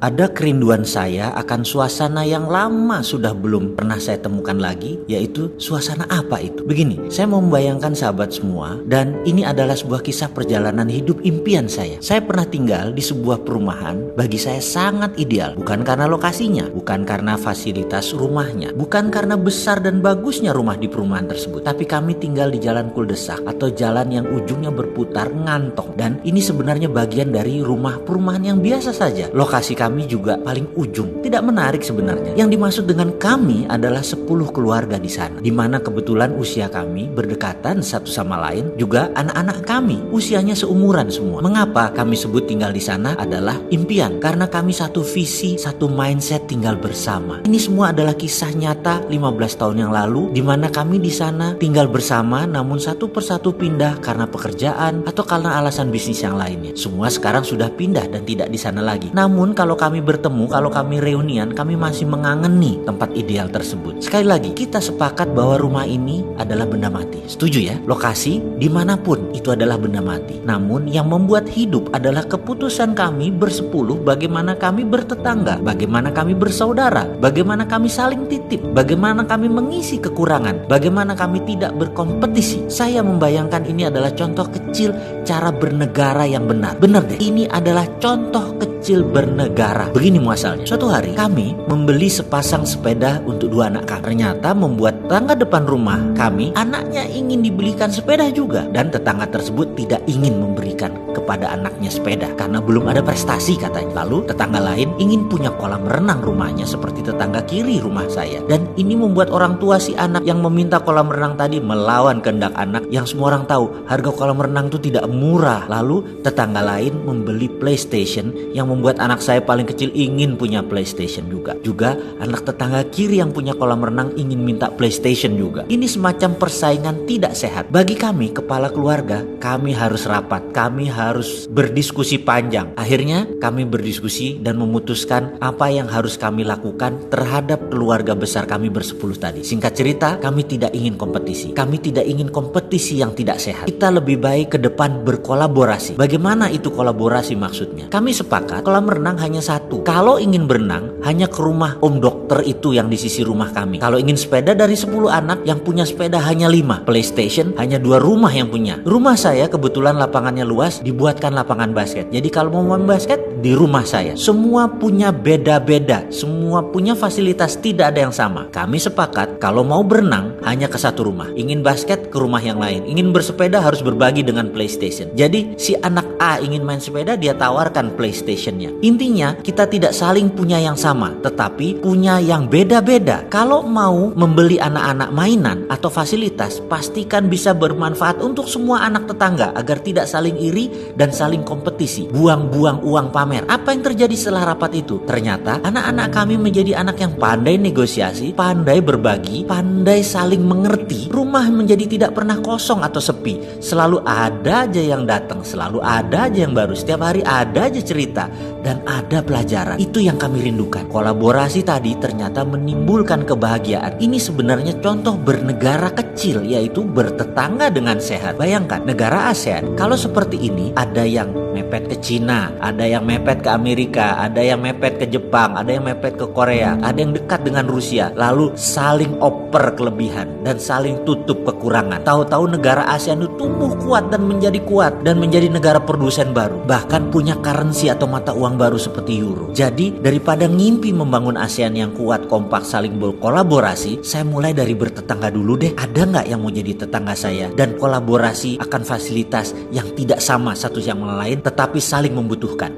Ada kerinduan saya akan suasana yang lama sudah belum pernah saya temukan lagi, yaitu suasana apa itu? Begini, saya mau membayangkan sahabat semua, dan ini adalah sebuah kisah perjalanan hidup impian saya. Saya pernah tinggal di sebuah perumahan bagi saya sangat ideal, bukan karena lokasinya, bukan karena fasilitas rumahnya, bukan karena besar dan bagusnya rumah di perumahan tersebut, tapi kami tinggal di jalan kuldesak atau jalan yang ujungnya berputar ngantong, dan ini sebenarnya bagian dari rumah perumahan yang biasa saja. Lokasi kami juga paling ujung, tidak menarik sebenarnya. Yang dimaksud dengan kami adalah 10 keluarga di sana, di mana kebetulan usia kami berdekatan satu sama lain, juga anak-anak kami usianya seumuran semua. Mengapa kami sebut tinggal di sana adalah impian? Karena kami satu visi, satu mindset tinggal bersama. Ini semua adalah kisah nyata 15 tahun yang lalu, di mana kami di sana tinggal bersama, namun satu persatu pindah karena pekerjaan atau karena alasan bisnis yang lainnya. Semua sekarang sudah pindah dan tidak di sana lagi. Namun kalau kami bertemu, kalau kami reunian, kami masih mengangeni tempat ideal tersebut. Sekali lagi, kita sepakat bahwa rumah ini adalah benda mati. Setuju ya? Lokasi dimanapun itu adalah benda mati. Namun yang membuat hidup adalah keputusan kami bersepuluh, bagaimana kami bertetangga, bagaimana kami bersaudara, bagaimana kami saling titip, bagaimana kami mengisi kekurangan, bagaimana kami tidak berkompetisi. Saya membayangkan ini adalah contoh kecil cara bernegara yang benar. Benar deh, ini adalah contoh kecil bernegara. Begini muasalnya. Suatu hari kami membeli sepasang sepeda untuk 2 anak kami. Ternyata membuat tetangga depan rumah kami, anaknya ingin dibelikan sepeda juga, dan tetangga tersebut tidak ingin memberikan kepada anaknya sepeda karena belum ada prestasi katanya. Lalu tetangga lain ingin punya kolam renang rumahnya seperti tetangga kiri rumah saya, dan ini membuat orang tua si anak yang meminta kolam renang tadi melawan kehendak anak yang semua orang tahu harga kolam renang itu tidak murah. Lalu tetangga lain membeli PlayStation yang membuat anak saya paling kecil ingin punya PlayStation juga. Juga anak tetangga kiri yang punya kolam renang ingin minta PlayStation juga. Ini semacam persaingan tidak sehat. Bagi kami, kepala keluarga, kami harus rapat, kami harus berdiskusi panjang. Akhirnya kami berdiskusi dan memutuskan apa yang harus kami lakukan terhadap keluarga besar kami bersepuluh tadi. Singkat cerita, kami tidak ingin kompetisi. Kami tidak ingin kompetisi yang tidak sehat. Kita lebih baik ke depan berkolaborasi. Bagaimana itu kolaborasi maksudnya? Kami sepakat kolam renang hanya satu. Kalau ingin berenang, hanya ke rumah om dokter itu yang di sisi rumah kami. Kalau ingin sepeda, dari 10 anak yang punya sepeda hanya 5. PlayStation hanya 2 rumah yang punya. Rumah saya kebetulan lapangannya luas, dibuatkan lapangan basket. Jadi kalau mau main basket, di rumah saya. Semua punya beda-beda, semua punya fasilitas, tidak ada yang sama. Kami sepakat kalau mau berenang hanya ke satu rumah. Ingin basket ke rumah yang lain. Ingin bersepeda harus berbagi dengan PlayStation. Jadi si anak A ingin main sepeda, dia tawarkan PlayStation-nya. Intinya kita tidak saling punya yang sama, tetapi punya yang beda-beda. Kalau mau membeli anak-anak mainan atau fasilitas, pastikan bisa bermanfaat untuk semua anak tetangga agar tidak saling iri dan saling kompetisi. Buang-buang uang pamer. Apa yang terjadi setelah rapat itu? Ternyata anak-anak kami menjadi anak yang pandai negosiasi, pandai berbagi, pandai saling mengerti. Rumah menjadi tidak pernah kosong atau sepi. Selalu ada aja yang datang, selalu ada aja yang baru. Setiap hari ada aja cerita dan ada pelajaran. Itu yang kami rindukan. Kolaborasi tadi ternyata menimbulkan kebahagiaan. Ini sebenarnya contoh bernegara kecil, yaitu bertetangga dengan sehat. Bayangkan negara ASEAN kalau seperti ini, ada yang mepet ke Cina, ada yang mepet ke Amerika, ada yang mepet ke Jepang, ada yang mepet ke Korea, ada yang dekat dengan Rusia, lalu saling oper kelebihan dan saling tutup kekurangan. Tahu-tahu negara ASEAN itu tumbuh kuat dan menjadi negara produsen baru, bahkan punya currency atau mata uang baru seperti euro. Jadi daripada ngimpi membangun ASEAN yang kuat, kompak, saling berkolaborasi, saya mulai dari bertetangga dulu deh. Ada nggak yang mau jadi tetangga saya dan kolaborasi akan fasilitas yang tidak sama satu yang lain, tetapi saling membutuhkan.